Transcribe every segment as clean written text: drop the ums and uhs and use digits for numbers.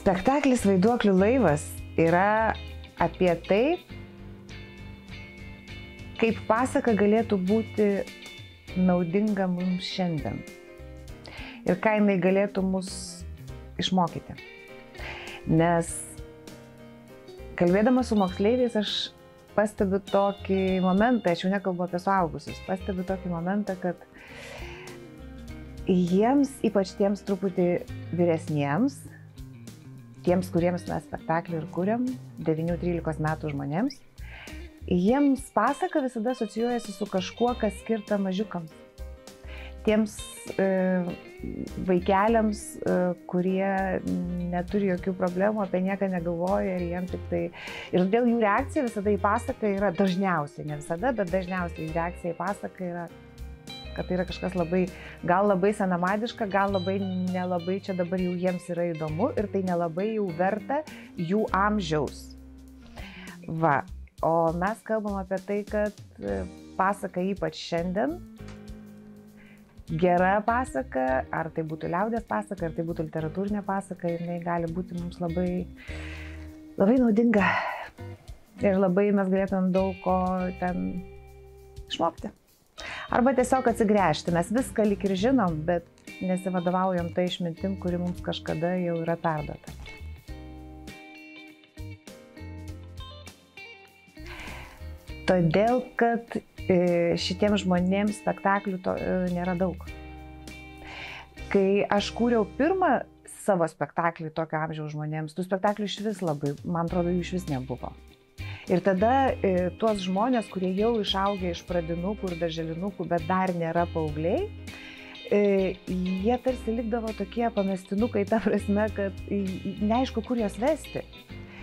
Spektaklis Vaiduoklių laivas yra apie tai, kaip pasaka galėtų būti naudinga mums šiandien ir ką jinai galėtų mus išmokyti. Nes kalbėdama su moksleiviais aš pastebiu tokį momentą, aš jau nekalbu apie suaugusius, pastebiu tokį momentą, kad jiems, ypač tiems truputį vyresniems, tiems, kuriems mes spektaklį ir kuriam, 9-13 metų žmonėms, jiems pasaka visada asocijuojasi su kažkuo, kas skirta mažiukams. Tiems vaikeliams, kurie neturi jokių problemų, apie nieką negalvoja ir jiems tik tai... Ir todėl jų reakcija visada į pasaką yra dažniausiai, ne visada, bet dažniausiai jų reakcija į pasaką yra, kad tai yra kažkas labai, gal labai senamadiška, gal labai nelabai čia dabar jau jiems yra įdomu ir tai nelabai jau verta jų amžiaus. Va, o mes kalbam apie tai, kad pasaka ypač šiandien, gera pasaka, ar tai būtų liaudies pasaka, ar tai būtų literatūrinė pasaka, jinai gali būti mums labai, labai naudinga ir labai mes galėtumėm daug ko ten išmokti. Arba tiesiog atsigręžti, mes viską lyg ir žinom, bet nesivadovaujam tai išmintim, kuri mums kažkada jau yra perduota. Todėl, kad šitiems žmonėms spektaklių nėra daug. Kai aš kūriau pirmą savo spektaklį tokio amžiaus žmonėms, tų spektaklių iš vis labai, man atrodo, jų iš vis nebuvo. Ir tada tuos žmonės, kurie jau išaugę iš pradinukų ir darželinukų, bet dar nėra paaugliai, jie tarsi likdavo tokie pamestinukai, ta prasme, kad neaišku, kur juos vesti.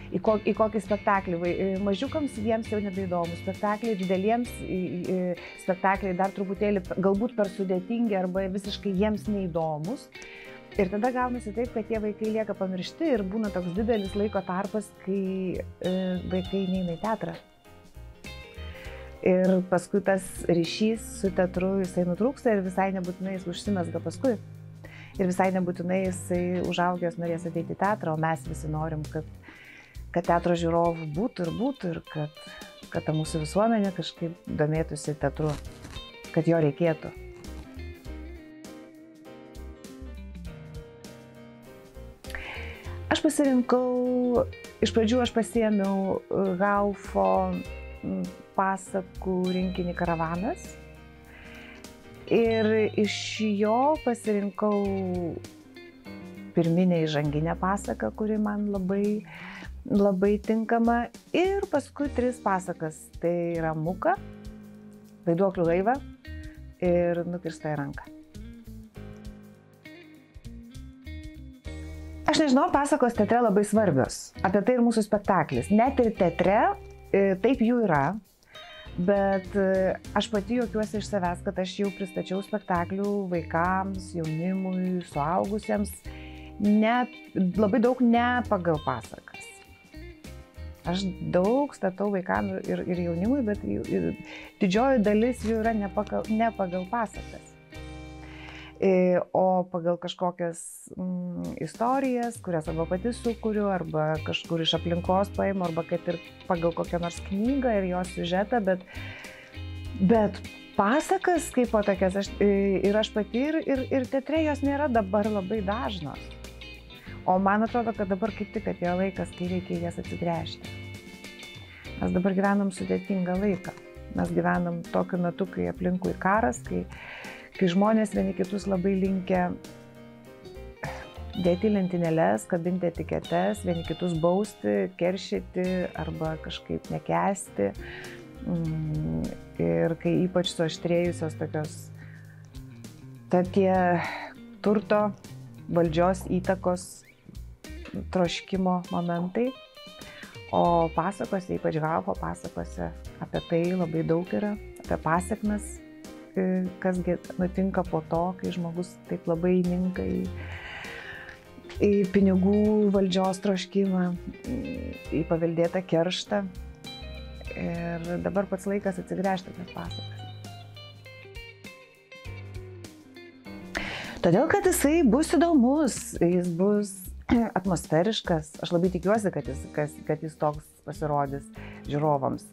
Į kokį spektaklį. Mažiukams jiems jau nebeįdomu. Spektakliai dideliems, spektakliai dar truputėlį galbūt per sudėtingi arba visiškai jiems neįdomus. Ir tada gaunasi taip, kad tie vaikai lieka pamiršti ir būna toks didelis laiko tarpas, kai vaikai neina į teatrą. Ir paskui tas ryšys su teatru jisai nutrūksta ir visai nebūtinai jis užsimezga paskui. Ir visai nebūtinai jisai užaugęs norės ateiti į teatrą, o mes visi norim, kad teatro žiūrovų būtų ir kad ta mūsų visuomenė kažkaip domėtųsi teatru, kad jo reikėtų. Aš pasirinkau, iš pradžių aš pasiėmiau Haufo pasakų rinkinį Karavanas ir iš jo pasirinkau pirminę įžanginę pasaką, kuri man labai tinkama, ir paskui 3 pasakas, tai yra Muka, Vaiduoklių laivą ir Nukirstąją ranką. Aš nežinau, pasakos teatre labai svarbios, apie tai ir mūsų spektaklis. Net ir teatre taip jų yra, bet aš pati juokiuosi iš savęs, kad aš jau pristačiau spektaklių vaikams, jaunimui, suaugusiems, labai daug ne pagal pasakas. Aš daug statau vaikams ir jaunimui, bet didžioji dalis jų yra ne pagal pasakas. O pagal kažkokias istorijas, kurias arba pati sukuriu, arba kažkur iš aplinkos paimu, arba kad ir pagal kokią nors knygą ir jos siužetą, bet pasakas kaip po tokias, ir aš pati ir teatre jos nėra dabar labai dažnos. O man atrodo, kad dabar kaip tik atėjo laikas, kai reikia jas atsigręžti. Mes dabar gyvenam sudėtingą laiką. Mes gyvenam tokiu metu, kai aplinkui karas, kai žmonės vieni kitus labai linkę dėti lentynėles, kabinti etiketes, vieni kitus bausti, keršyti arba kažkaip nekęsti. Ir kai ypač suaštrėjusios tokios tie turto, valdžios įtakos, troškimo momentai. O pasakose, ypač Haufo pasakose, apie tai labai daug yra, apie pasekmes, kas nutinka po to, kai žmogus taip labai įninka į pinigų valdžios troškimą, į paveldėtą kerštą. Ir dabar pats laikas atsigręžti tas pasakas. Todėl, kad jisai bus įdomus, jis bus atmosferiškas. Aš labai tikiuosi, kad jis toks pasirodys žiūrovams.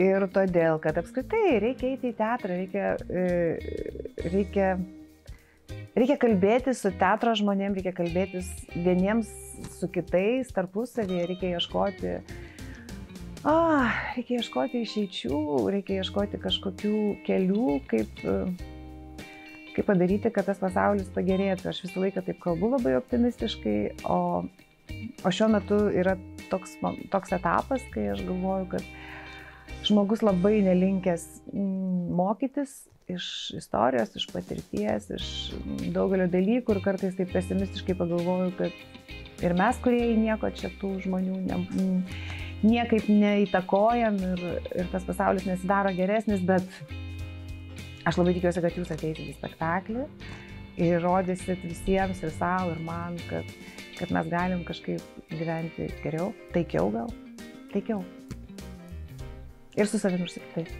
Ir todėl, kad apskritai reikia eiti į teatrą, reikia kalbėtis su teatro žmonėms, reikia kalbėtis vieniems su kitais, tarpusavyje, reikia ieškoti išeičių, reikia ieškoti kažkokių kelių, kaip padaryti, kad tas pasaulis pagerėtų. Aš visą laiką taip kalbu labai optimistiškai, o šiuo metu yra toks etapas, kai aš galvoju, kad žmogus labai nelinkęs mokytis iš istorijos, iš patirties, iš daugelio dalykų ir kartais taip pesimistiškai pagalvoju, kad ir mes, kurie nieko čia tų žmonių niekaip neįtakojam ir tas pasaulis nesidaro geresnis, bet aš labai tikiuosi, kad jūs ateisit į spektaklį ir rodysit visiems ir savo, ir man, kad mes galim kažkaip gyventi geriau, taikiau gal, taikiau. Ir su savimi ir su kitais.